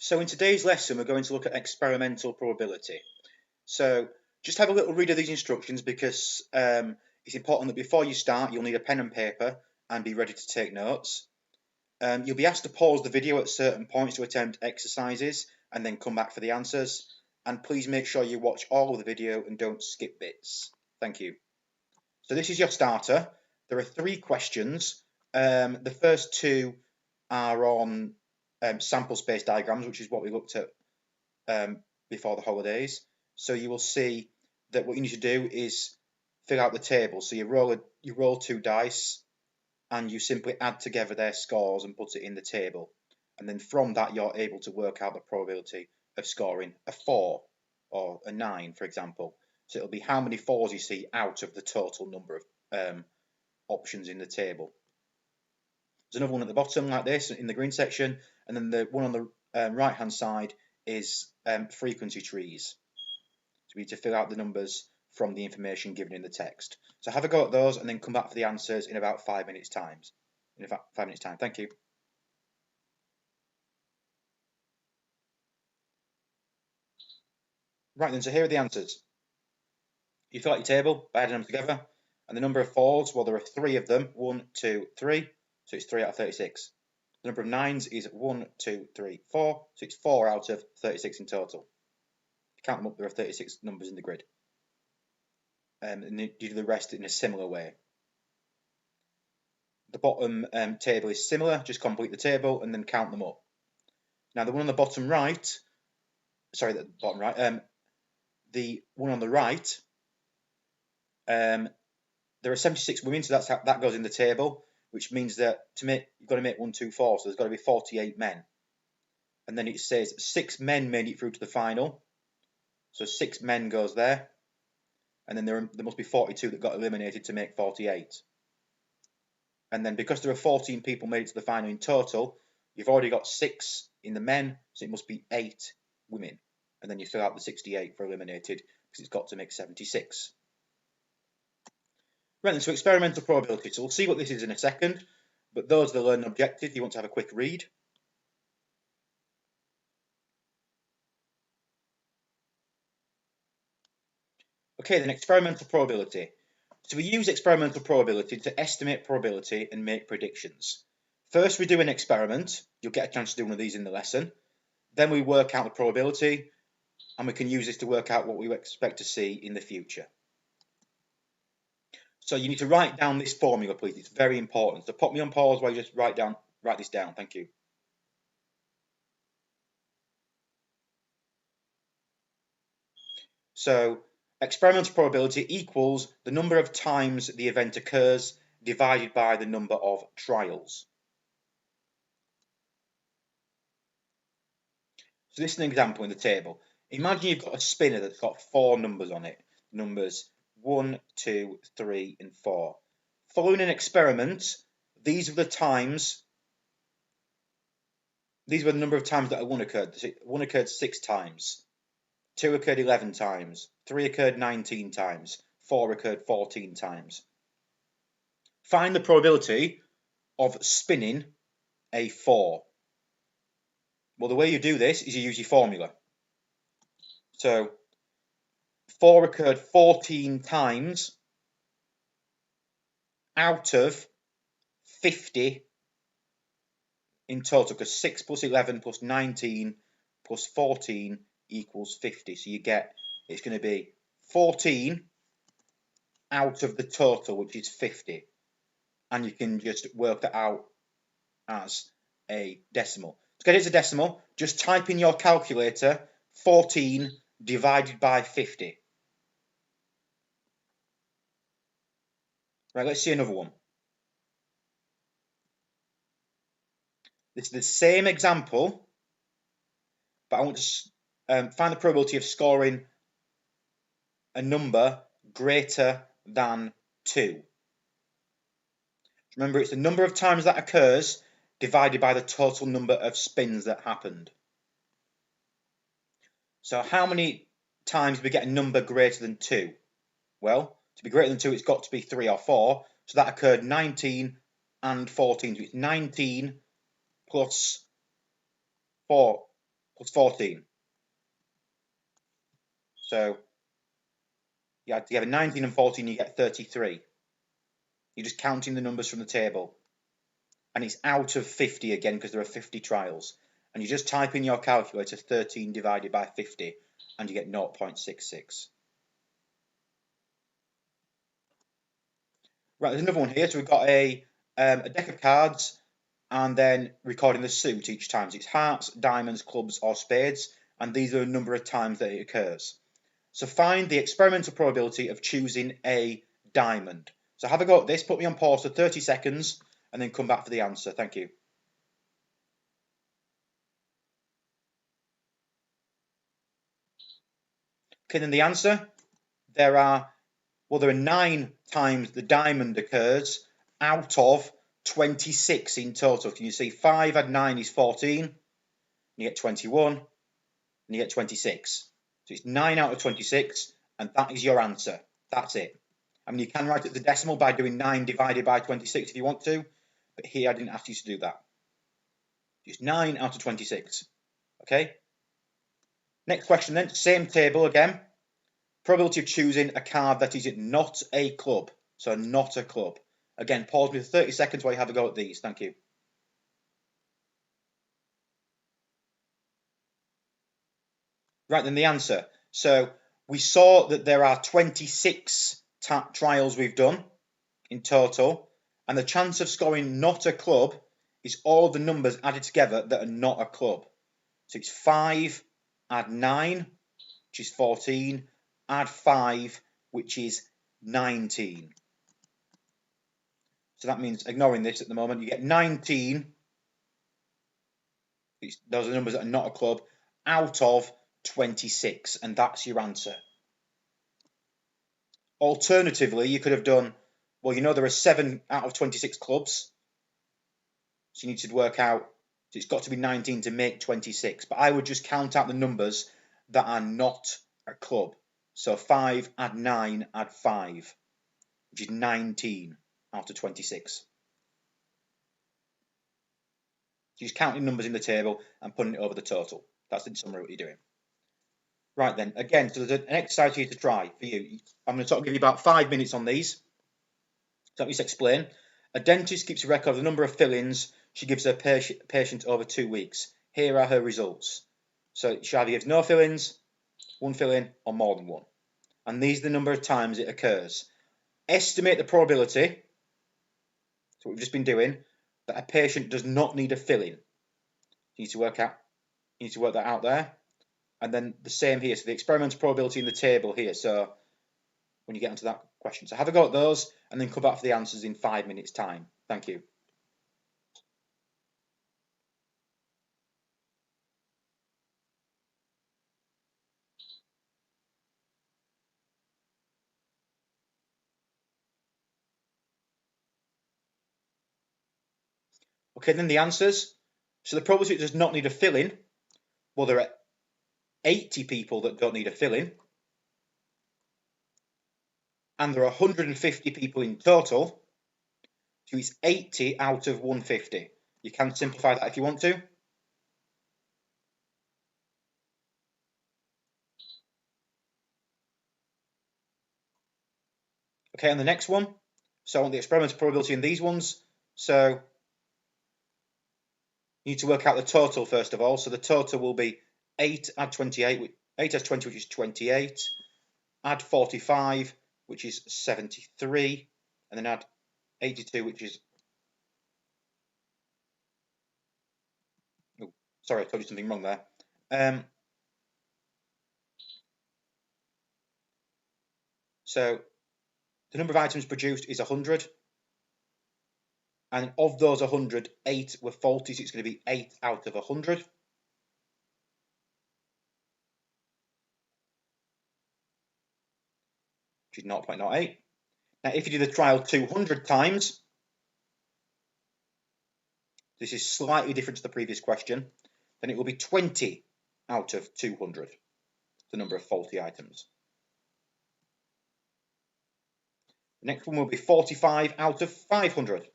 So in today's lesson, we're going to look at experimental probability. So just have a little read of these instructions because it's important that before you start, you'll need a pen and paper and be ready to take notes. You'll be asked to pause the video at certain points to attempt exercises and then come back for the answers. And please make sure you watch all of the video and don't skip bits. Thank you. So this is your starter. There are 3 questions. The first 2 are on sample space diagrams, which is what we looked at before the holidays. So you will see that what you need to do is fill out the table. So you roll 2 dice and you simply add together their scores and put it in the table. And then from that, you're able to work out the probability of scoring a 4 or a 9, for example. So it'll be how many 4s you see out of the total number of options in the table. There's another one at the bottom like this in the green section, and then the one on the right hand side is frequency trees. So we need to fill out the numbers from the information given in the text. So have a go at those and then come back for the answers in about 5 minutes time. Thank you. Right then, so here are the answers. You fill out your table by adding them together, and the number of 4s, well, there are 3 of them. 1, 2, 3. So it's 3 out of 36. The number of 9s is 1, 2, 3, 4. So it's 4 out of 36 in total. If you count them up, there are 36 numbers in the grid. And you do the rest in a similar way. The bottom table is similar. Just complete the table and then count them up. Now the one on the bottom right, the one on the right, there are 76 women, so that goes in the table, which means that you've got to make 1, 2, 4, so there's got to be 48 men. And then it says 6 men made it through to the final, so 6 men goes there, and then there must be 42 that got eliminated to make 48. And then because there are 14 people made it to the final in total, you've already got 6 in the men, so it must be 8 women. And then you fill out the 68 for eliminated because it's got to make 76. Right then, so experimental probability. So we'll see what this is in a second, but those are the learning objectives. You want to have a quick read. Okay, then experimental probability. So we use experimental probability to estimate probability and make predictions. First, we do an experiment. You'll get a chance to do one of these in the lesson. Then we work out the probability, and we can use this to work out what we expect to see in the future. So you need to write down this formula, please. It's very important. So pop me on pause while you just write this down. Thank you. So experimental probability equals the number of times the event occurs divided by the number of trials. So this is an example in the table. Imagine you've got a spinner that's got 4 numbers on it. Numbers 1, 2, 3, and 4. Following an experiment, these are the number of times that 1 occurred. 1 occurred 6 times. 2 occurred 11 times. 3 occurred 19 times. 4 occurred 14 times. Find the probability of spinning a 4. Well, the way you do this is you use your formula. So 4 occurred 14 times out of 50 in total, because 6 plus 11 plus 19 plus 14 equals 50. So you get, it's going to be 14 out of the total, which is 50. And you can just work that out as a decimal. To get it as a decimal, just type in your calculator 14 divided by 50. Right, let's see another one. This is the same example, but I want to find the probability of scoring a number greater than 2. Remember, it's the number of times that occurs divided by the total number of spins that happened. So how many times do we get a number greater than 2? Well, to be greater than 2, it's got to be 3 or 4. So that occurred 19 and 14. So it's 19 plus 4 plus 14. So you add together 19 and 14, you get 33. You're just counting the numbers from the table. And it's out of 50 again because there are 50 trials. And you just type in your calculator 13 divided by 50 and you get 0.66. Right, there's another one here. So we've got a deck of cards and then recording the suit each time. So it's hearts, diamonds, clubs or spades. And these are a number of times that it occurs. So find the experimental probability of choosing a diamond. So have a go at this. Put me on pause for 30 seconds and then come back for the answer. Thank you. Okay, then the answer. There are 9 times the diamond occurs out of 26 in total. Can you see 5 add 9 is 14, you get 21, and you get 26. So it's 9 out of 26, and that is your answer. That's it. I mean, you can write it the decimal by doing 9 divided by 26 if you want to, but here I didn't ask you to do that. Just 9 out of 26. Okay? Next question then, same table again. Probability of choosing a card that is not a club. So not a club. Again, pause me for 30 seconds while you have a go at these. Thank you. Right, then the answer. So we saw that there are 26 trials we've done in total. And the chance of scoring not a club is all the numbers added together that are not a club. So it's 5, add 9, which is 14, add 5, which is 19. So that means, ignoring this at the moment, you get 19, those are numbers that are not a club, out of 26, and that's your answer. Alternatively, you could have done, well, you know there are 7 out of 26 clubs, so you need to work out, so it's got to be 19 to make 26, but I would just count out the numbers that are not a club. So 5, add 9, add 5, which is 19 out of 26. You're just counting numbers in the table and putting it over the total. That's in summary what you're doing. Right then, again, so there's an exercise here to try for you. I'm going to give you about 5 minutes on these. So let me just explain. A dentist keeps a record of the number of fill-ins she gives her patient over 2 weeks. Here are her results. So she either gives no fill-ins, 1 fill-in, or more than 1. And these are the number of times it occurs. Estimate the probability, so what we've just been doing, that a patient does not need a fill-in. You need to work that out there. And then the same here. So the experimental probability in the table here. So when you get onto that question. So have a go at those and then come back for the answers in 5 minutes time. Thank you. Okay, then the answers. So the probability does not need a fill-in. Well, there are 80 people that don't need a fill-in. And there are 150 people in total. So it's 80 out of 150. You can simplify that if you want to. Okay, and the next one. So I want the experimental probability in these ones. So you need to work out the total first of all. So the total will be 8 add 28, 8 adds 20, which is 28, add 45, which is 73, and then add 82, which is, oh, sorry, I told you something wrong there. So the number of items produced is 100. And of those 100, 8 were faulty, so it's going to be 8 out of 100. Which is 0.08. Now, if you do the trial 200 times, this is slightly different to the previous question, then it will be 20 out of 200, the number of faulty items. The next one will be 45 out of 500, which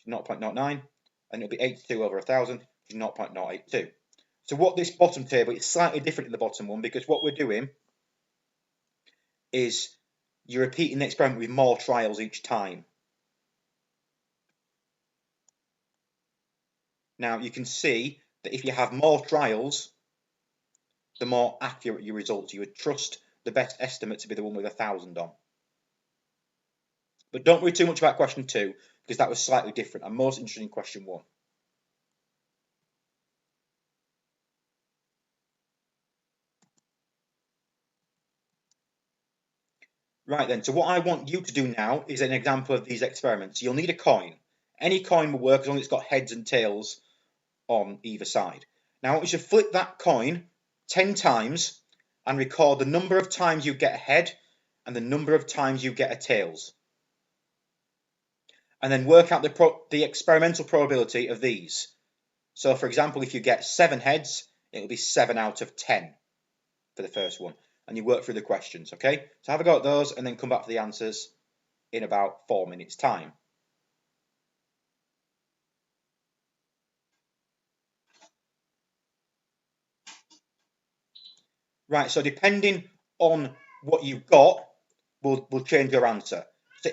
is 0.09, and it'll be 82 over 1,000, which is 0.082. So what this bottom table is slightly different to the bottom one, because what we're doing is you're repeating the experiment with more trials each time. Now you can see that if you have more trials, the more accurate your results. You would trust the best estimate to be the one with 1,000 on. But don't worry too much about question 2, because that was slightly different. I'm most interested in question 1. Right then, so what I want you to do now is an example of these experiments. You'll need a coin. Any coin will work as long as it's got heads and tails on either side. Now I want you to flip that coin 10 times and record the number of times you get a head and the number of times you get a tails. And then work out the experimental probability of these. So for example, if you get 7 heads, it'll be 7 out of 10 for the first one. And you work through the questions, okay? So have a go at those and then come back for the answers in about 4 minutes' time. Right, so depending on what you've got, will change your answer. So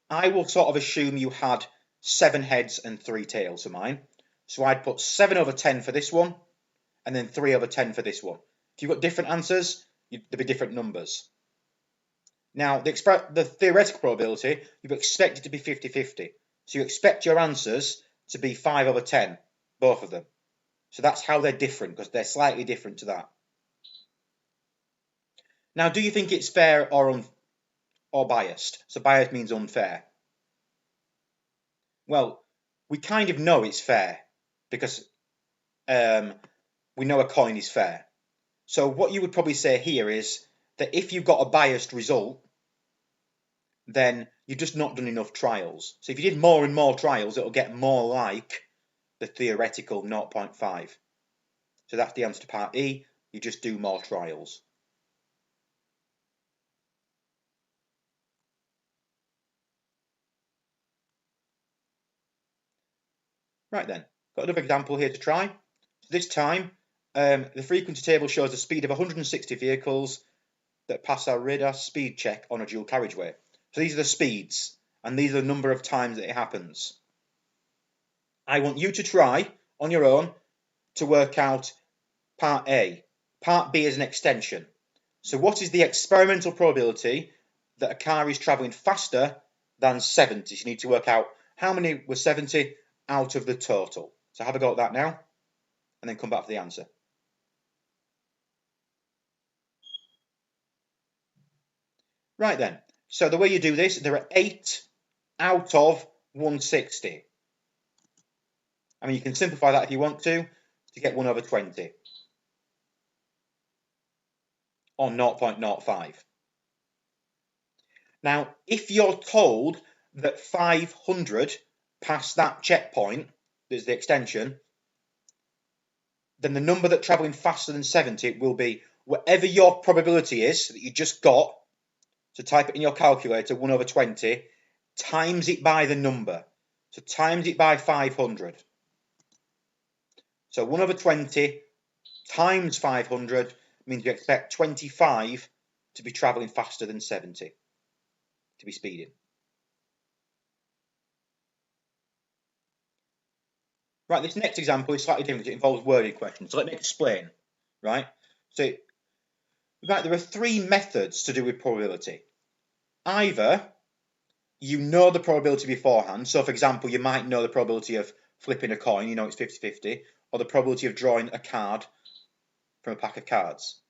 I will sort of assume you had 7 heads and 3 tails for mine. So I'd put 7 over 10 for this one, and then 3 over 10 for this one. If you've got different answers, there'll be different numbers. Now, the theoretical probability, you expect it to be 50-50. So you expect your answers to be 5 over 10, both of them. So that's how they're different, because they're slightly different to that. Now, do you think it's fair or biased? So biased means unfair. Well, we kind of know it's fair, because we know a coin is fair. So what you would probably say here is that if you've got a biased result, then you've just not done enough trials. So if you did more and more trials, it'll get more like the theoretical 0.5. So that's the answer to part E. You just do more trials. Right then, got another example here to try. So this time, the frequency table shows the speed of 160 vehicles that pass our radar speed check on a dual carriageway. So these are the speeds, and these are the number of times that it happens. I want you to try on your own to work out part A. Part B is an extension. So what is the experimental probability that a car is travelling faster than 70? So you need to work out how many were 70 out of the total. So have a go at that now, and then come back for the answer. Right then, so the way you do this, there are 8 out of 160. I mean, you can simplify that if you want to get 1 over 20. Or 0.05. Now, if you're told that 500 past that checkpoint, there's the extension, then the number that travelling faster than 70 will be whatever your probability is that you just got, so type it in your calculator, 1 over 20, times it by the number. So times it by 500. So 1 over 20 times 500 means you expect 25 to be travelling faster than 70, to be speeding. Right, this next example is slightly different. It involves worded questions. So let me explain. Right, so there are 3 methods to do with probability. Either you know the probability beforehand. So for example, you might know the probability of flipping a coin, you know it's 50-50, or the probability of drawing a card from a pack of cards.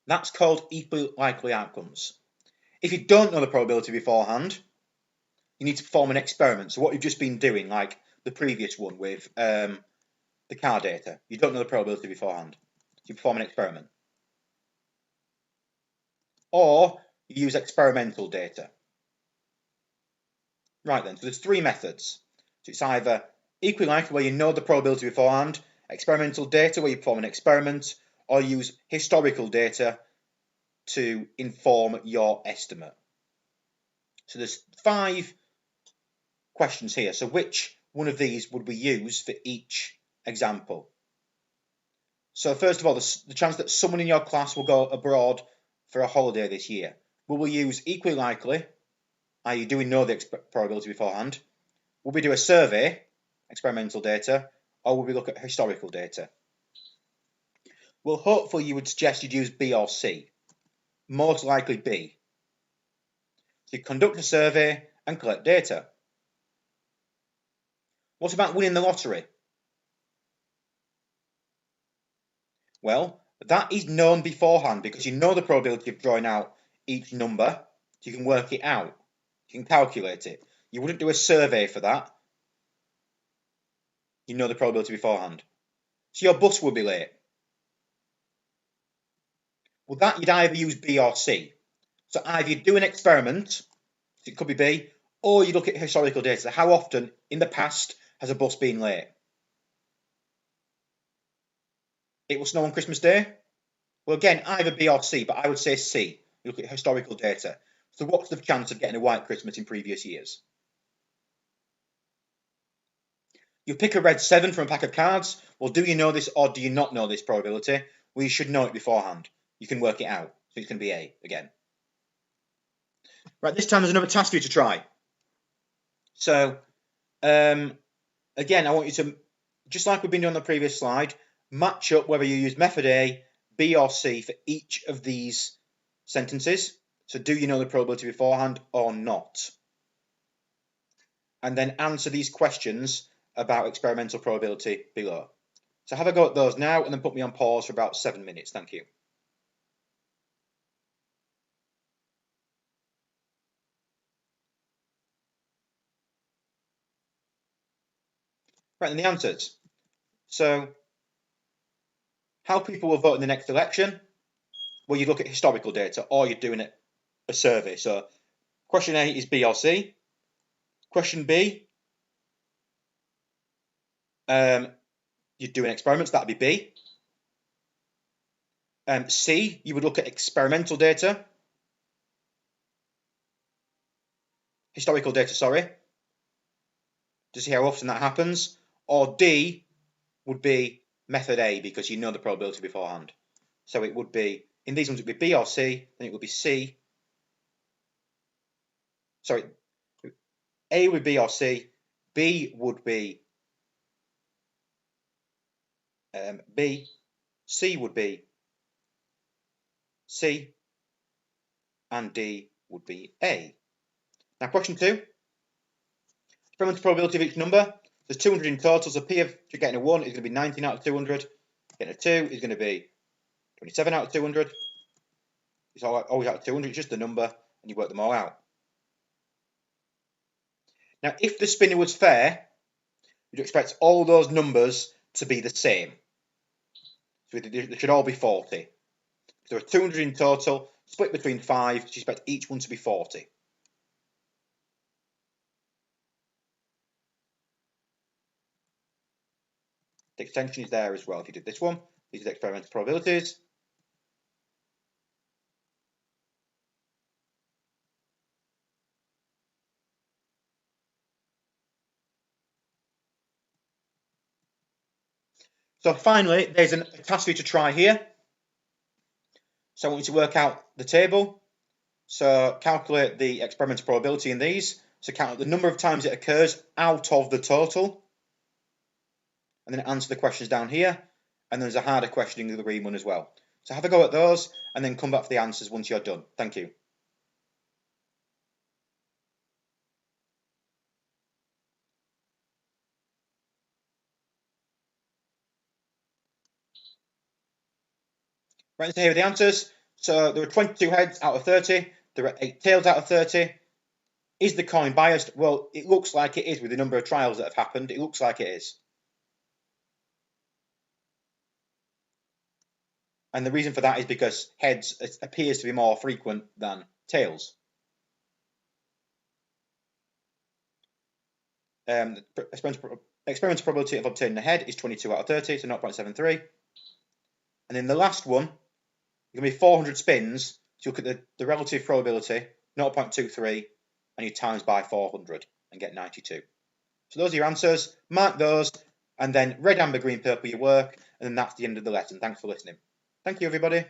That's called equally likely outcomes. If you don't know the probability beforehand, you need to perform an experiment. So what you've just been doing, like the previous one with the car data, you don't know the probability beforehand. You perform an experiment. Or you use experimental data. Right then, so there's 3 methods. So it's either equally likely, where you know the probability beforehand, experimental data, where you perform an experiment, or use historical data to inform your estimate. So there's 5 questions here. So which one of these would we use for each example? So first of all, the chance that someone in your class will go abroad for a holiday this year. Will we use equally likely, i.e. do we know the probability beforehand? Will we do a survey, experimental data, or will we look at historical data? Well, hopefully you would suggest you'd use B or C. Most likely B. So you conduct a survey and collect data. What about winning the lottery? Well, that is known beforehand because you know the probability of drawing out each number, so you can work it out. You can calculate it. You wouldn't do a survey for that. You know the probability beforehand. So your bus will be late. Well, that you'd either use B or C. So either you do an experiment, so it could be B, or you look at historical data. How often in the past has a bus been late? It will snow on Christmas Day? Well, again, either B or C, but I would say C. You look at historical data. So what's the chance of getting a white Christmas in previous years? You pick a red 7 from a pack of cards. Well, do you know this or do you not know this probability? Well, you should know it beforehand. You can work it out. So it's going to be A again. Right, this time there's another task for you to try. So, again, I want you to, just like we've been doing on the previous slide, match up whether you use method A, B or C for each of these sentences. So do you know the probability beforehand or not? And then answer these questions about experimental probability below. So have a go at those now and then put me on pause for about 7 minutes. Thank you. Right, and the answers. So how people will vote in the next election? Well, you look at historical data or you're doing a survey. So question A is B or C. Question B, you'd do an experiment, so that'd be B. C, you would look at experimental data. Historical data, sorry. To see how often that happens. Or D would be method A because you know the probability beforehand. So it would be, in these ones it would be B or C, then it would be C. Sorry, A would be B or C, B would be B, C would be C, and D would be A. Now question 2, experimental probability of each number. There's 200 in total, so P of getting a 1 is going to be 19 out of 200. Getting a 2 is going to be 27 out of 200. It's always out of 200, it's just the number, and you work them all out. Now, if the spinner was fair, you'd expect all those numbers to be the same. So they should all be 40. There are 200 in total, split between 5, so you expect each one to be 40. The extension is there as well if you did this one. These are the experimental probabilities. So finally, there's a task for you to try here. So I want you to work out the table. So calculate the experimental probability in these. So count the number of times it occurs out of the total. And then answer the questions down here. And there's a harder question in the green one as well. So have a go at those and then come back for the answers once you're done. Thank you. Right, so here are the answers. So there are 22 heads out of 30. There are 8 tails out of 30. Is the coin biased? Well, it looks like it is with the number of trials that have happened. It looks like it is. And the reason for that is because heads appears to be more frequent than tails. The experimental probability of obtaining a head is 22 out of 30, so 0.73. And then the last one, you're going to be 400 spins. So you look at the relative probability, 0.23, and you times by 400 and get 92. So those are your answers. Mark those and then red, amber, green, purple your work, and then that's the end of the lesson. Thanks for listening. Thank you, everybody.